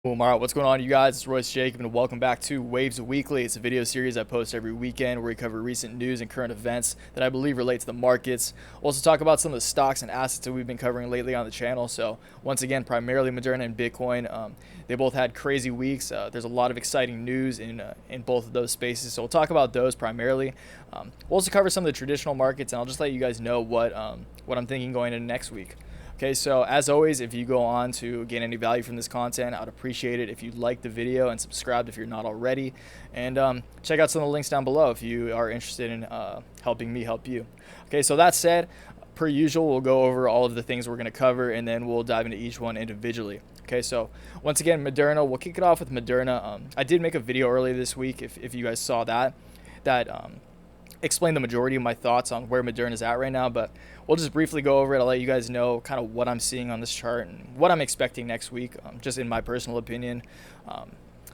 Boom. All right, what's going on, you guys? It's Royce Jacob, and welcome back to Waves Weekly. It's a video series I post every weekend where we cover recent news and current events that I believe relate to the markets. We'll also talk about some of the stocks and assets that we've been covering lately on the channel. So once again, primarily Moderna and Bitcoin. They both had crazy weeks. There's a lot of exciting news in both of those spaces, so we'll talk about those primarily. We'll also cover some of the traditional markets, and I'll just let you guys know what I'm thinking going into next week. Okay, so as always, if you go on to gain any value from this content, I would appreciate it if you like the video and subscribe if you're not already. And check out some of the links down below if you are interested in helping me help you. Okay, so that said, per usual, we'll go over all of the things we're going to cover, and then we'll dive into each one individually. Okay, so once again, Moderna, we'll kick it off with Moderna. I did make a video earlier this week, if you guys saw that explain the majority of my thoughts on where Moderna is at right now, but we'll just briefly go over it. I'll let you guys know kind of what I'm seeing on this chart and what I'm expecting next week, just in my personal opinion.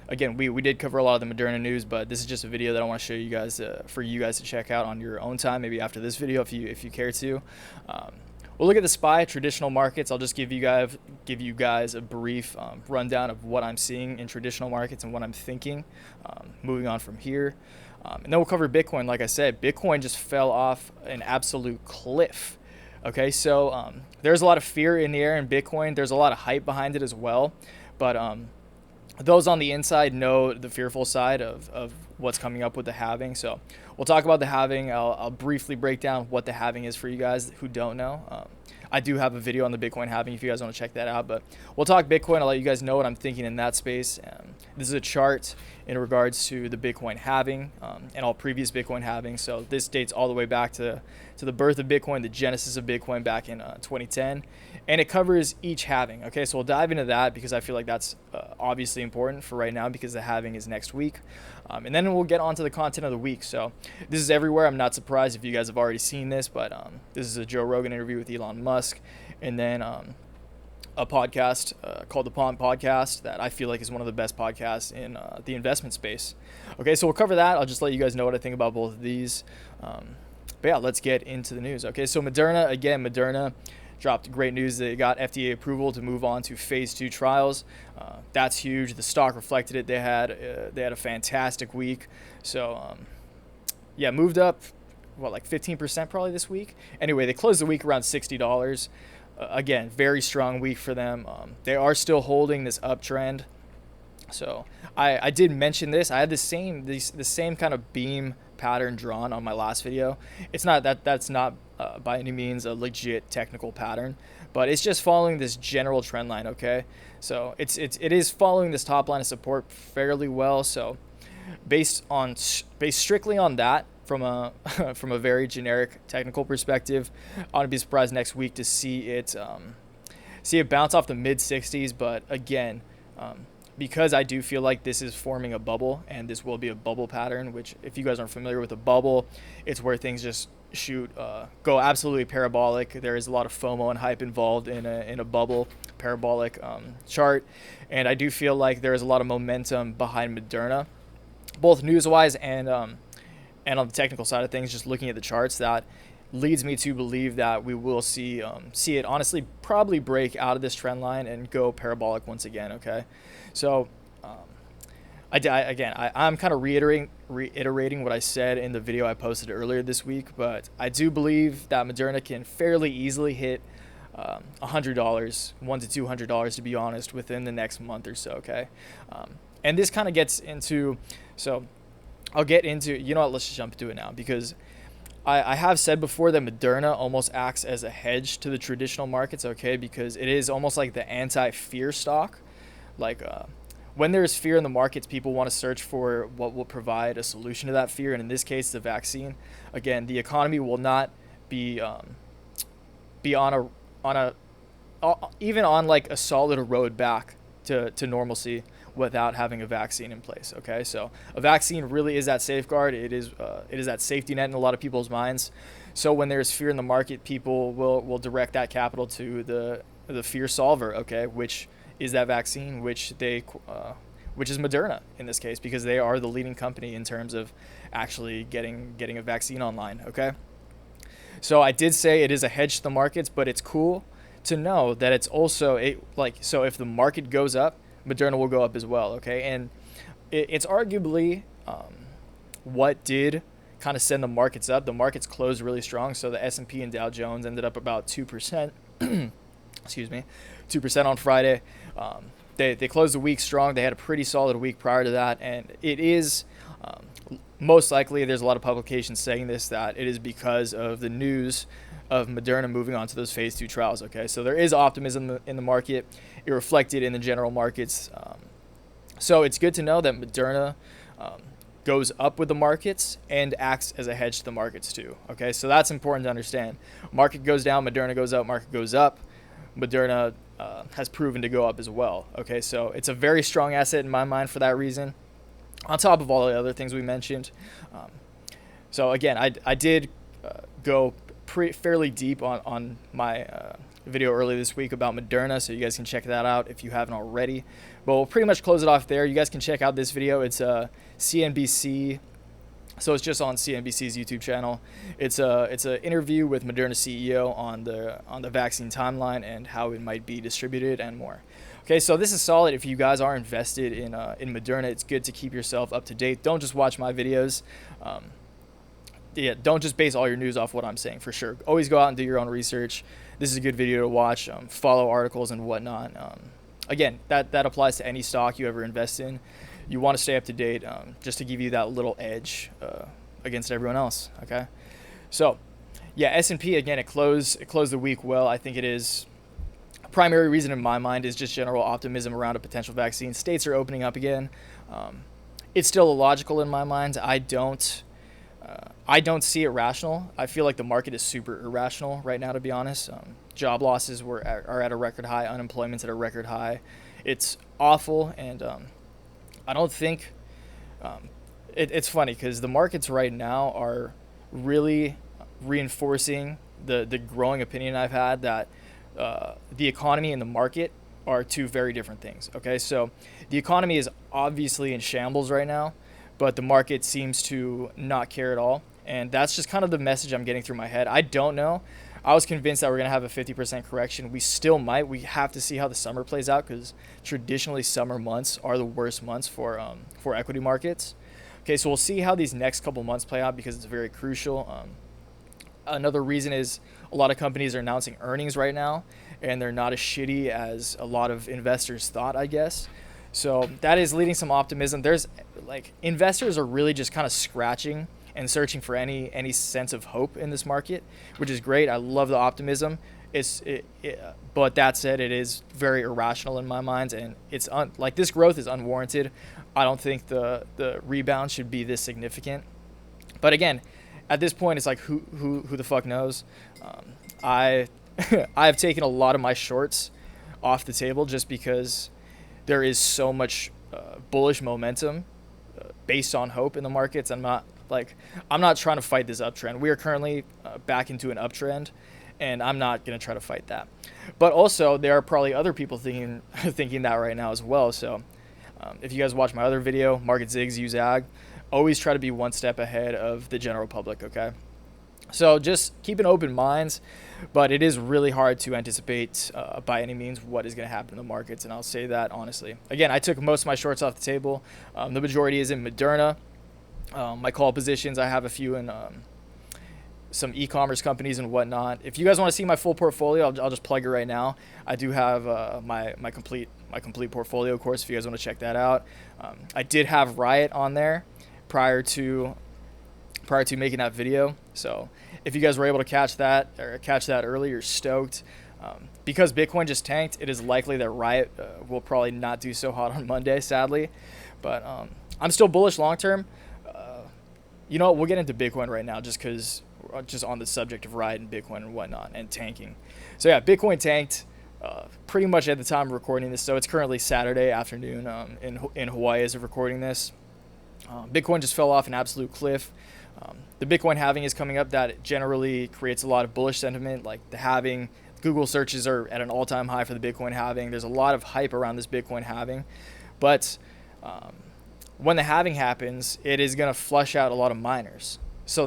Again, we did cover a lot of the Moderna news, but this is just a video that I want to show you guys for you guys to check out on your own time, maybe after this video if you care to. We'll look at the SPY traditional markets. I'll just give you guys a brief rundown of what I'm seeing in traditional markets and what I'm thinking. Moving on from here. And then we'll cover Bitcoin. Like I said, Bitcoin just fell off an absolute cliff. Okay, so there's a lot of fear in the air in Bitcoin. There's a lot of hype behind it as well. But those on the inside know the fearful side of what's coming up with the halving. So we'll talk about the halving. I'll briefly break down what the halving is for you guys who don't know. I do have a video on the Bitcoin halving if you guys want to check that out. But we'll talk Bitcoin. I'll let you guys know what I'm thinking in that space. This is a chart in regards to the Bitcoin halving and all previous Bitcoin halvings. So this dates all the way back to the birth of Bitcoin, the genesis of Bitcoin back in 2010. And it covers each halving. Okay, so we'll dive into that because I feel like that's obviously important for right now because the halving is next week. And then we'll get on to the content of the week. So this is everywhere. I'm not surprised if you guys have already seen this, but this is a Joe Rogan interview with Elon Musk. And then a podcast called the Pond Podcast that I feel like is one of the best podcasts in the investment space. Okay, so we'll cover that. I'll just let you guys know what I think about both of these. But yeah, let's get into the news. Okay, so Moderna dropped great news. They got FDA approval to move on to phase 2 trials. That's huge. The stock reflected it. They had a fantastic week. So yeah, moved up like 15% probably this week. Anyway, they closed the week around $60. Again, very strong week for them. They are still holding this uptrend. So I did mention this. I had the same kind of beam pattern drawn on my last video. It's not that's not by any means a legit technical pattern, but it's just following this general trend line. Okay, so it is following this top line of support fairly well. So based strictly on that, from a very generic technical perspective, I wouldn't be surprised next week to see it bounce off the mid 60s. But again, because I do feel like this is forming a bubble, and this will be a bubble pattern, which if you guys aren't familiar with a bubble, it's where things just go absolutely parabolic. There is a lot of FOMO and hype involved in a bubble parabolic chart, and I do feel like there is a lot of momentum behind Moderna, both news-wise and on the technical side of things. Just looking at the charts, that leads me to believe that we will see it honestly probably break out of this trend line and go parabolic once again. Okay, so I'm kind of reiterating what I said in the video I posted earlier this week, but I do believe that Moderna can fairly easily hit $100, $100 to $200 to be honest, within the next month or so. Okay, and this kind of gets into, so I'll get into, you know what, let's just jump into it now, because I have said before that Moderna almost acts as a hedge to the traditional markets, okay, because it is almost like the anti-fear stock. Like when there's fear in the markets, people want to search for what will provide a solution to that fear, and in this case, the vaccine. Again, the economy will not be even on like a solid road back to normalcy without having a vaccine in place. Okay, so a vaccine really is that safeguard. It is that safety net in a lot of people's minds. So when there's fear in the market, people will direct that capital to the fear solver. Okay, which is that vaccine, which is Moderna in this case, because they are the leading company in terms of actually getting a vaccine online. Okay, so I did say it is a hedge to the markets, but it's cool to know that it's also so if the market goes up, Moderna will go up as well. Okay, and it's arguably what did kind of send the markets up. The markets closed really strong, so the S&P and Dow Jones ended up about 2%. Excuse me, 2% on Friday. They closed the week strong. They had a pretty solid week prior to that, and it is most likely, there's a lot of publications saying this, that it is because of the news of Moderna moving on to those phase 2 trials. Okay, so there is optimism in the market. It reflected in the general markets. So it's good to know that Moderna goes up with the markets and acts as a hedge to the markets too. Okay, so that's important to understand. Market goes down, Moderna goes up. Market goes up, Moderna has proven to go up as well. Okay, so it's a very strong asset in my mind for that reason, on top of all the other things we mentioned. So again, I did go fairly deep on my video earlier this week about Moderna, so you guys can check that out if you haven't already. But we'll pretty much close it off there. You guys can check out this video. It's CNBC, so it's just on CNBC's YouTube channel. It's an interview with Moderna CEO on the vaccine timeline and how it might be distributed and more. Okay, so this is solid if you guys are invested in Moderna. It's good to keep yourself up to date. Don't just watch my videos. Don't just base all your news off what I'm saying, for sure. Always go out and do your own research. This is a good video to watch. Follow articles and whatnot. Again, that applies to any stock you ever invest in. You want to stay up to date, just to give you that little edge against everyone else. Okay, so yeah, S&P again, it closed the week well. I think it is. Primary reason in my mind is just general optimism around a potential vaccine. States are opening up again. It's still illogical in my mind. I don't see it rational. I feel like the market is super irrational right now, to be honest. Job losses are at a record high. Unemployment's at a record high. It's awful, and I don't think it's funny because the markets right now are really reinforcing the growing opinion I've had that the economy and the market are two very different things. Okay, so the economy is obviously in shambles right now, but the market seems to not care at all, and that's just kind of the message I'm getting through my head. I don't know. I was convinced that we're going to have a 50% correction. We still might. We have to see how the summer plays out, because traditionally summer months are the worst months for equity markets. Okay, so we'll see how these next couple months play out, because it's very crucial. Another reason is a lot of companies are announcing earnings right now, and they're not as shitty as a lot of investors thought, I guess. So that is leading some optimism. There's investors are really just kind of scratching and searching for any sense of hope in this market, which is great. I love the optimism. But that said, it is very irrational in my mind, and it's this growth is unwarranted. I don't think the rebound should be this significant. But again, at this point, it's like who the fuck knows. I've taken a lot of my shorts off the table just because there is so much bullish momentum based on hope in the markets. I'm not trying to fight this uptrend. We are currently back into an uptrend, and I'm not going to try to fight that. But also, there are probably other people thinking that right now as well. So if you guys watch my other video, Market Zigs, Use Ag, always try to be one step ahead of the general public, okay? So just keep an open mind, but it is really hard to anticipate by any means what is going to happen in the markets, and I'll say that honestly. Again, I took most of my shorts off the table. The majority is in Moderna. My call positions, I have a few in some e-commerce companies and whatnot. If you guys want to see my full portfolio, I'll just plug it right now. I do have my complete portfolio course if you guys want to check that out. I did have Riot on there prior to making that video, so if you guys were able to catch that early, you're stoked. Because Bitcoin just tanked, it is likely that Riot will probably not do so hot on Monday, sadly, but I'm still bullish long term. You know what, we'll get into Bitcoin right now just on the subject of Riot and Bitcoin and whatnot and tanking. So yeah, Bitcoin tanked pretty much at the time of recording this, so it's currently Saturday afternoon in Hawaii as of recording this. Bitcoin just fell off an absolute cliff. The Bitcoin halving is coming up. That generally creates a lot of bullish sentiment. Like the halving, Google searches are at an all-time high for the Bitcoin halving. There's a lot of hype around this Bitcoin halving. But when the halving happens, it is going to flush out a lot of miners. So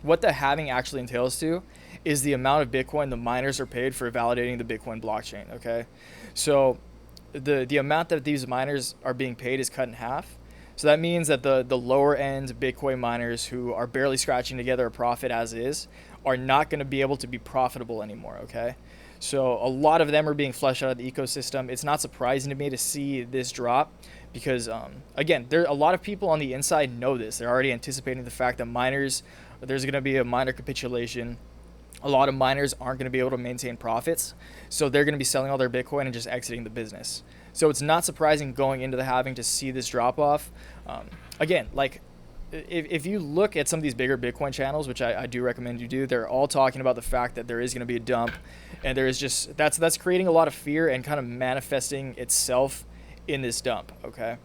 what the halving actually entails to is the amount of Bitcoin the miners are paid for validating the Bitcoin blockchain, okay? So the amount that these miners are being paid is cut in half. So that means that the lower end Bitcoin miners who are barely scratching together a profit as is are not going to be able to be profitable anymore, okay? So a lot of them are being flushed out of the ecosystem. It's not surprising to me to see this drop because, again, a lot of people on the inside know this. They're already anticipating the fact that there's going to be a miner capitulation. A lot of miners aren't going to be able to maintain profits, so they're going to be selling all their Bitcoin and just exiting the business. So it's not surprising going into the halving to see this drop off. Again, like if you look at some of these bigger Bitcoin channels, which I do recommend you do, they're all talking about the fact that there is going to be a dump, and there is just that's creating a lot of fear and kind of manifesting itself in this dump. Okay,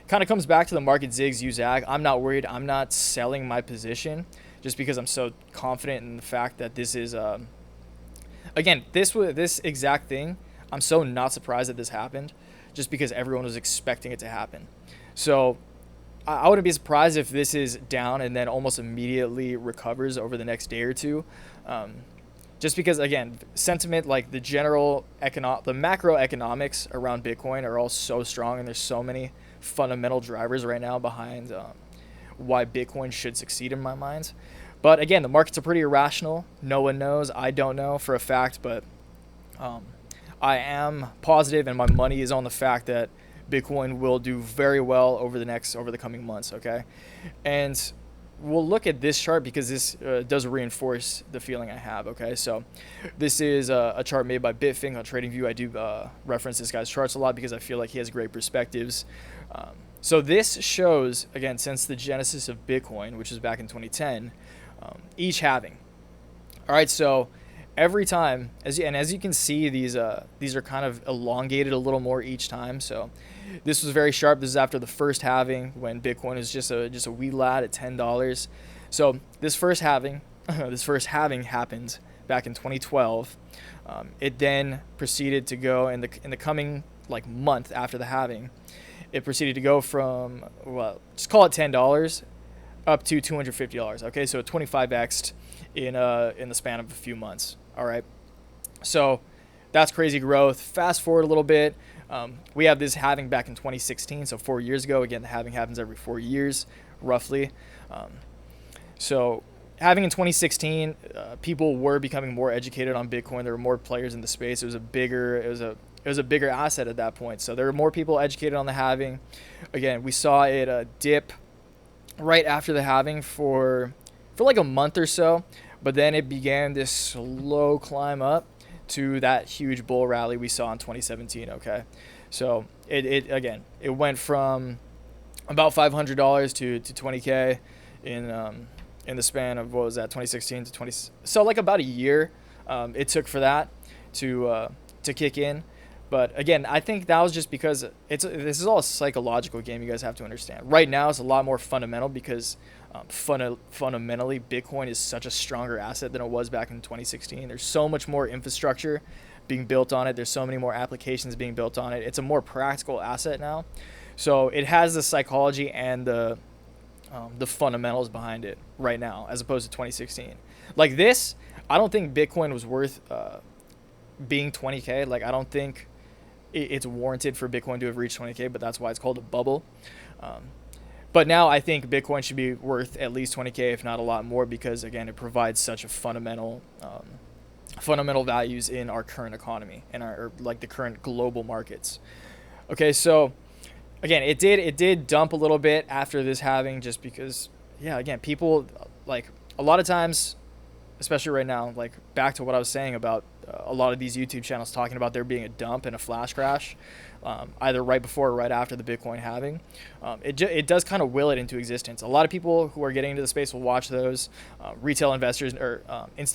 kind of comes back to the market zigs, you zag. I'm not worried. I'm not selling my position just because I'm so confident in the fact that this is again this exact thing. I'm so not surprised that this happened, just because everyone was expecting it to happen. So I wouldn't be surprised if this is down and then almost immediately recovers over the next day or two. Just because, again, sentiment, like the macroeconomics around Bitcoin are all so strong, and there's so many fundamental drivers right now behind why Bitcoin should succeed in my mind. But again, the markets are pretty irrational. No one knows. I don't know for a fact, but I am positive, and my money is on the fact that Bitcoin will do very well over the coming months. Okay, and we'll look at this chart because this does reinforce the feeling I have. Okay, so this is a chart made by Bitfing on TradingView. I do reference this guy's charts a lot because I feel like he has great perspectives. So this shows, again, since the genesis of Bitcoin, which was back in 2010, each halving. All right, so every time, as you can see, these are kind of elongated a little more each time. So this was very sharp. This is after the first halving when Bitcoin was just a wee lad at $10. So this first halving happened back in 2012. It then proceeded to go in the coming like month after the halving. It proceeded to go from, well, just call it $10 up to $250. Okay, so 25x'd in the span of a few months. All right, so that's crazy growth. Fast forward a little bit, we have this halving back in 2016, so 4 years ago. Again, the halving happens every 4 years, roughly. So halving in 2016, people were becoming more educated on Bitcoin. There were more players in the space. It was a bigger asset at that point. So there were more people educated on the halving. Again, we saw it dip right after the halving for like a month or so. But then it began this slow climb up to that huge bull rally we saw in 2017. Okay, so it went from about $500 to 20K in the span of, what was that, 2016 to 20. So like about a year it took for that to kick in. But again, I think that was just because this is all a psychological game. You guys have to understand. Right now, it's a lot more fundamental because fundamentally, Bitcoin is such a stronger asset than it was back in 2016. There's so much more infrastructure being built on it. There's so many more applications being built on it. It's a more practical asset now. So it has the psychology and the fundamentals behind it right now, as opposed to 2016. Like this, I don't think Bitcoin was worth being 20K. Like I don't think it's warranted for Bitcoin to have reached 20K, but that's why it's called a bubble. But now I think Bitcoin should be worth at least 20K, if not a lot more, because again, it provides such a fundamental values in our current economy and like the current global markets. Okay, so again, it did dump a little bit after this halving, just because, yeah, again, people, like a lot of times, especially right now, like back to what I was saying about a lot of these YouTube channels talking about there being a dump and a flash crash, either right before or right after the Bitcoin halving. It does kind of will it into existence. A lot of people who are getting into the space will watch those. Retail investors, or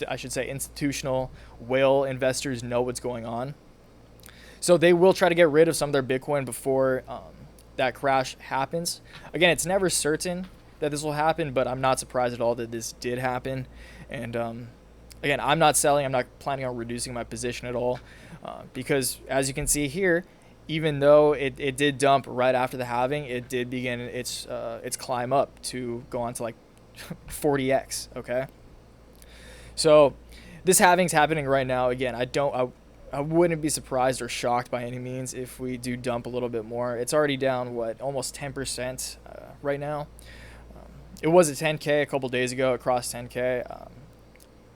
I should say institutional whale investors, know what's going on. So they will try to get rid of some of their Bitcoin before that crash happens. Again, it's never certain that this will happen, but I'm not surprised at all that this did happen. And again, I'm not selling. I'm not planning on reducing my position at all, because as you can see here, even though it did dump right after the halving, it did begin its climb up to go on to like 40x. Okay, so this halving's happening right now. Again, I wouldn't be surprised or shocked by any means if we do dump a little bit more. It's already down, what, almost 10% right now. It was at 10K a couple days ago. It crossed 10K.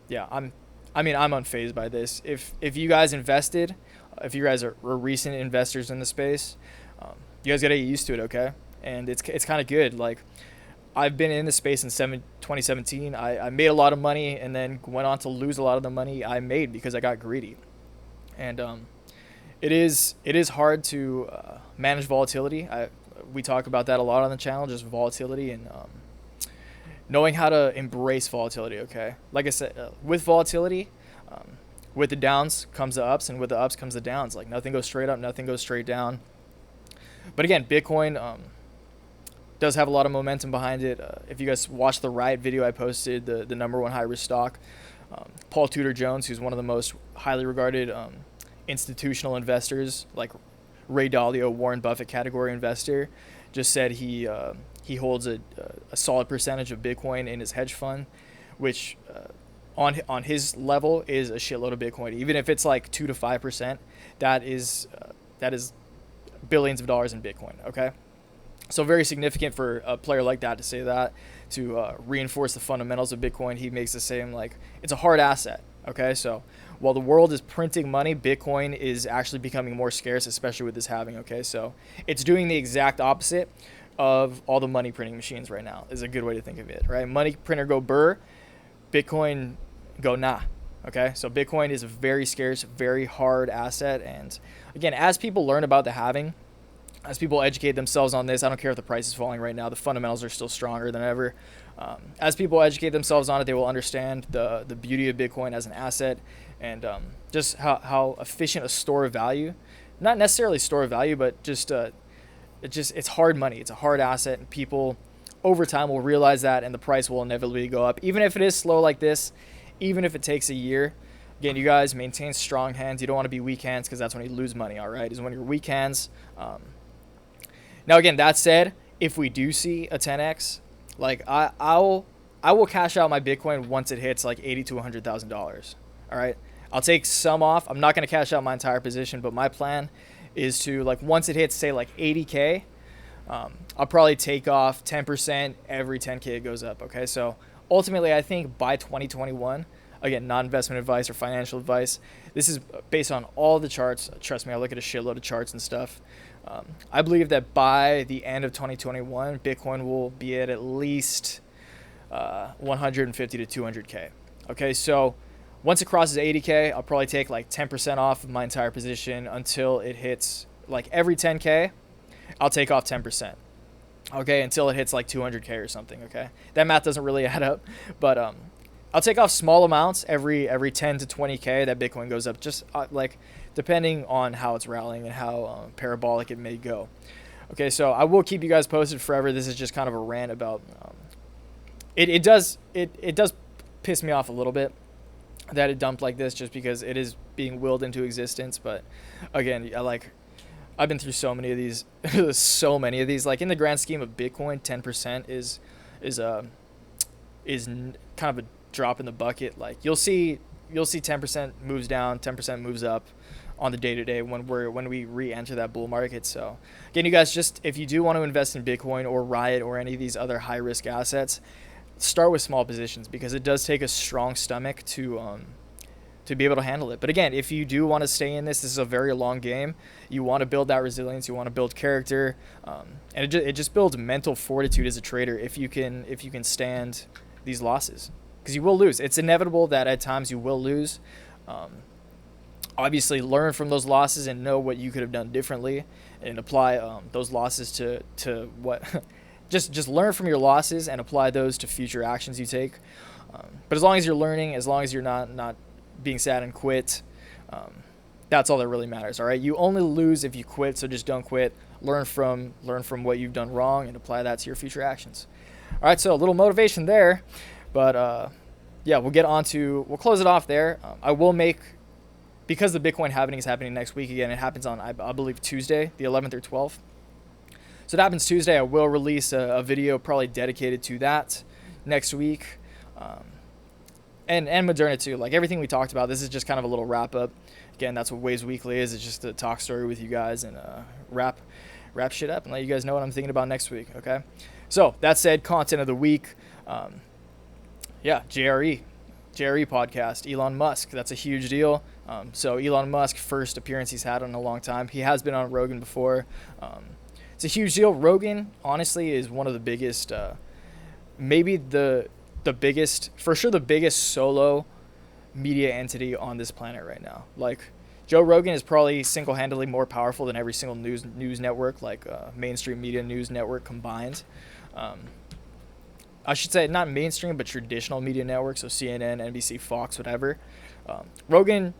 Yeah, I'm unfazed by this. If you guys invested, if you guys are recent investors in the space, you guys gotta get used to it, okay? And it's kind of good. Like, I've been in the space since 2017. I made a lot of money and then went on to lose a lot of the money I made because I got greedy. And it is hard to manage volatility. We talk about that a lot on the channel, just volatility and knowing how to embrace volatility, okay? Like I said, with volatility, with the downs comes the ups, and with the ups comes the downs. Like, nothing goes straight up, nothing goes straight down. But again, Bitcoin does have a lot of momentum behind it. If you guys watched the Riot video I posted, the #1 high-risk stock, Paul Tudor Jones, who's one of the most highly regarded institutional investors, like Ray Dalio, Warren Buffett category investor, just said he holds a solid percentage of Bitcoin in his hedge fund, which on his level is a shitload of Bitcoin. Even if it's like 2 to 5%, that is billions of dollars in Bitcoin. Okay, so very significant for a player like that to say that, to reinforce the fundamentals of Bitcoin. He makes the same, like, it's a hard asset. Okay, so while the world is printing money, Bitcoin is actually becoming more scarce, especially with this halving. Okay, so it's doing the exact opposite of all the money printing machines right now, is a good way to think of it, right? Money printer go burr, Bitcoin go nah. Okay, so Bitcoin is a very scarce, very hard asset. And again, as people learn about the halving, as people educate themselves on this, I don't care if the price is falling right now, the fundamentals are still stronger than ever. As people educate themselves on it, they will understand the beauty of Bitcoin as an asset, and just how efficient a store of value, not necessarily store of value, but just it's hard money. It's a hard asset, and people over time will realize that, and the price will inevitably go up, even if it is slow like this, even if it takes a year. Again, you guys maintain strong hands. You don't want to be weak hands, because that's when you lose money. All right, is when you're weak hands. Now, again, that said, if we do see a 10x, like I will cash out my Bitcoin once it hits like $80,000 to $100,000. All right, I'll take some off. I'm not going to cash out my entire position, but my plan is to, like, once it hits, say, like 80K, I'll probably take off 10% every 10K it goes up. Okay, so ultimately, I think by 2021, again, not investment advice or financial advice, this is based on all the charts. Trust me, I look at a shitload of charts and stuff. I believe that by the end of 2021, Bitcoin will be at least 150 to 200K. Okay, so once it crosses 80K, I'll probably take like 10% off of my entire position until it hits, like, every 10K, I'll take off 10%. Okay, until it hits like 200K or something. Okay, that math doesn't really add up, but I'll take off small amounts every 10 to 20K that Bitcoin goes up, just like depending on how it's rallying and how parabolic it may go. Okay, so I will keep you guys posted forever. This is just kind of a rant about it does piss me off a little bit that it dumped like this, just because it is being willed into existence. But again, I've been through so many of these, Like, in the grand scheme of Bitcoin, 10% is kind of a drop in the bucket. Like, you'll see 10% moves down, 10% moves up on the day-to-day when we re-enter that bull market. So again, you guys, just if you do want to invest in Bitcoin or Riot or any of these other high-risk assets, start with small positions, because it does take a strong stomach to be able to handle it. But again, if you do want to stay in this is a very long game. You want to build that resilience, you want to build character, and it just builds mental fortitude as a trader if you can stand these losses, because you will lose. It's inevitable that at times you will lose. Obviously, learn from those losses and know what you could have done differently, and apply those losses to what just learn from your losses and apply those to future actions you take. But as long as you're learning, as long as you're not being sad and quit, that's all that really matters. All right, you only lose if you quit, so just don't quit. Learn from what you've done wrong and apply that to your future actions. All right, so a little motivation there, but yeah, we'll close it off there. I will make, because the Bitcoin halving is happening next week again. It happens on, I believe, Tuesday, the 11th or 12th. So it happens Tuesday. I will release a video probably dedicated to that next week. And Moderna too. Like everything we talked about, this is just kind of a little wrap up. again, that's what Waves Weekly is. It's just a talk story with you guys and wrap shit up and let you guys know what I'm thinking about next week, okay? So, that said, content of the week, JRE podcast, Elon Musk. That's a huge deal. So Elon Musk, first appearance he's had in a long time. He has been on Rogan before. It's a huge deal. Rogan, honestly, is one of the biggest, maybe the biggest, for sure the biggest solo media entity on this planet right now. Like, Joe Rogan is probably single-handedly more powerful than every single news network, like mainstream media news network combined. I should say not mainstream, but traditional media networks, so CNN, NBC, Fox, whatever. Rogan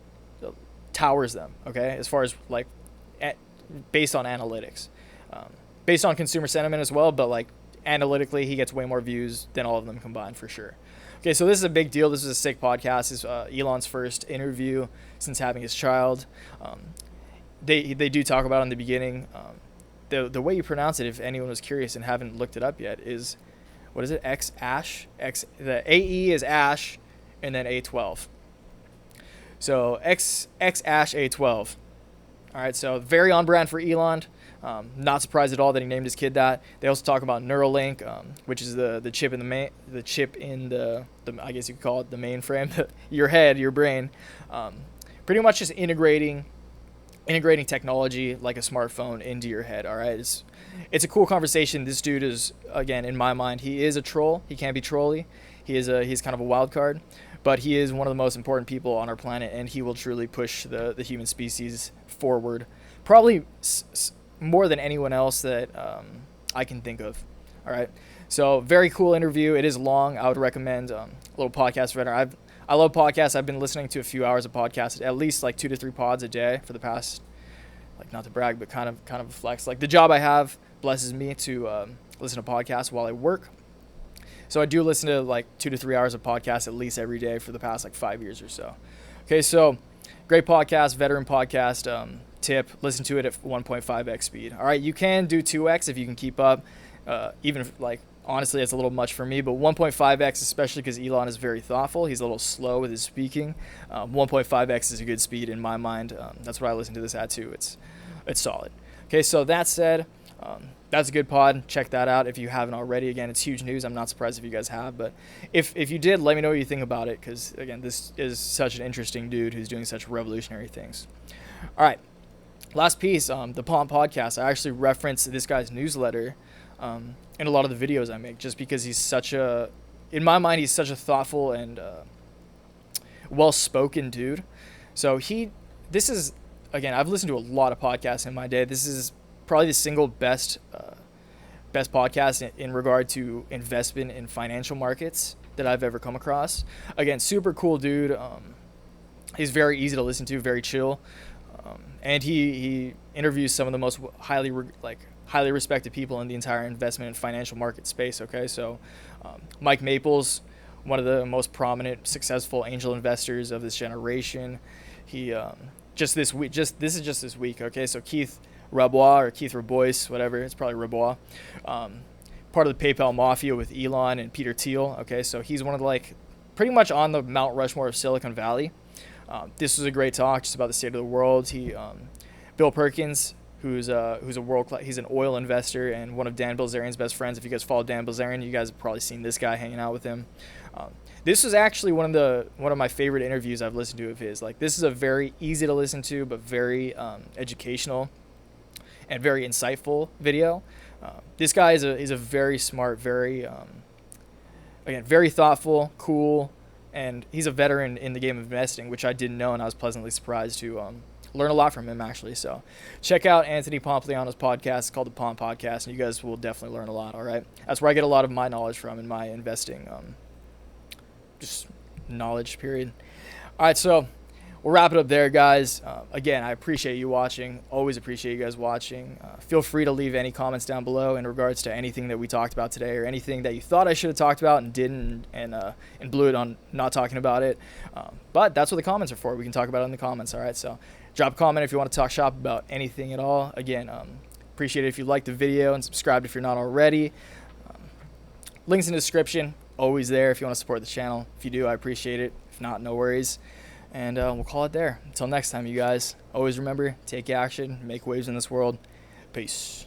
towers them, okay, as far as like based on analytics, based on consumer sentiment as well, but like analytically he gets way more views than all of them combined for sure. Okay, so this is a big deal. This is a sick podcast. This is Elon's first interview since having his child. They do talk about it in the beginning. The way you pronounce it, if anyone was curious and haven't looked it up yet, is, what is it? Ash. The AE is Ash, and then A12. So X Ash A12. All right, so very on brand for Elon. Not surprised at all that he named his kid that. They also talk about Neuralink, which is the chip in the I guess you could call it the mainframe, your head, your brain. Pretty much just integrating technology like a smartphone into your head. All right, it's a cool conversation. This dude is, again, in my mind, he is a troll. He can be trolly. He's kind of a wild card, but he is one of the most important people on our planet, and he will truly push the human species forward, probably more than anyone else that I can think of. All right, so very cool interview. It is long. I would recommend a little podcast reader. I love podcasts. I've been listening to a few hours of podcasts, at least like 2 to 3 pods a day for the past, like, not to brag, but kind of a flex. Like, the job I have blesses me to listen to podcasts while I work. So I do listen to like 2 to 3 hours of podcasts at least every day for the past like 5 years or so. Okay, so great podcast, veteran podcast. Tip, listen to it at 1.5x speed. All right, you can do 2x if you can keep up. Even if, like, honestly, it's a little much for me, but 1.5x, especially because Elon is very thoughtful. He's a little slow with his speaking. 1.5x is a good speed in my mind. That's what I listen to this at too. It's solid. Okay, so that said, that's a good pod. Check that out if you haven't already. Again, it's huge news. I'm not surprised if you guys have, but if you did, let me know what you think about it, because, again, this is such an interesting dude who's doing such revolutionary things. All right, last piece, the Pomp podcast. I actually reference this guy's newsletter in a lot of the videos I make, just because he's in my mind, he's such a thoughtful and well-spoken dude. So this is, again, I've listened to a lot of podcasts in my day. This is probably the single best podcast in regard to investment in financial markets that I've ever come across. Again, super cool dude. He's very easy to listen to, very chill, and he interviews some of the most highly respected people in the entire investment and financial market space. Okay, so Mike Maples, one of the most prominent, successful angel investors of this generation. He this is just this week. Okay, so Keith Rabois, whatever, it's probably Rabois, part of the PayPal mafia with Elon and Peter Thiel. Okay, so he's one of the, like, pretty much on the Mount Rushmore of Silicon Valley. This was a great talk just about the state of the world. Bill Perkins, who's a he's an oil investor and one of Dan Bilzerian's best friends. If you guys follow Dan Bilzerian, you guys have probably seen this guy hanging out with him. This was actually one of my favorite interviews I've listened to of his. Like, this is a very easy to listen to, but very educational and very insightful video. This guy is a very smart, very very thoughtful, cool, and he's a veteran in the game of investing, which I didn't know, and I was pleasantly surprised to learn a lot from him, actually. So check out Anthony Pompliano's podcast. It's called the Pomp Podcast, and you guys will definitely learn a lot. All right, that's where I get a lot of my knowledge from in my investing, just knowledge period. All right, so we'll wrap it up there, guys. Again, I appreciate you watching. Always appreciate you guys watching. Feel free to leave any comments down below in regards to anything that we talked about today, or anything that you thought I should have talked about and didn't, and blew it on not talking about it. But that's what the comments are for. We can talk about it in the comments. All right, so drop a comment if you want to talk shop about anything at all. Again, appreciate it if you liked the video, and subscribe if you're not already. Links in the description, always there if you want to support the channel. If you do, I appreciate it. If not, no worries. And we'll call it there. Until next time, you guys. Always remember, take action, make waves in this world. Peace.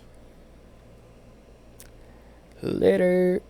Later.